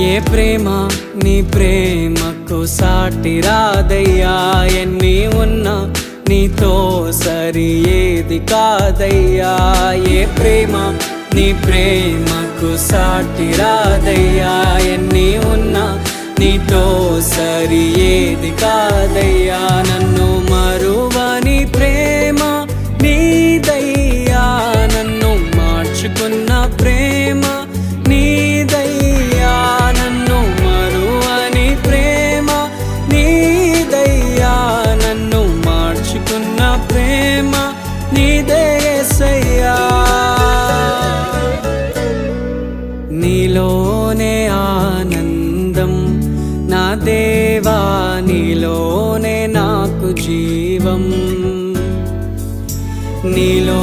ఏ ప్రేమ నీ ప్రేమకు సాటి రాదయ్యా, ఎన్ని ఉన్నా నీతో సరి ఏది కాదయ్యా. ఏ ప్రేమ నీ ప్రేమకు సాటి రాదయ్యా, ఎన్ని ఉన్నా నీతో సరి ఏది కాదయ్యా. నన్ను మరువని ప్రేమ నీదయ్యా, నన్ను మార్చుకున్న ప్రేమ నీదయ్యా. నన్ను మరువని ప్రేమ నీదయ్యా, నన్ను మార్చుకున్న ప్రేమ నీదే యేసయ్యా. నీలోనే ఆనందం నా దేవా, నీలోనే నాకు జీవం, నీలో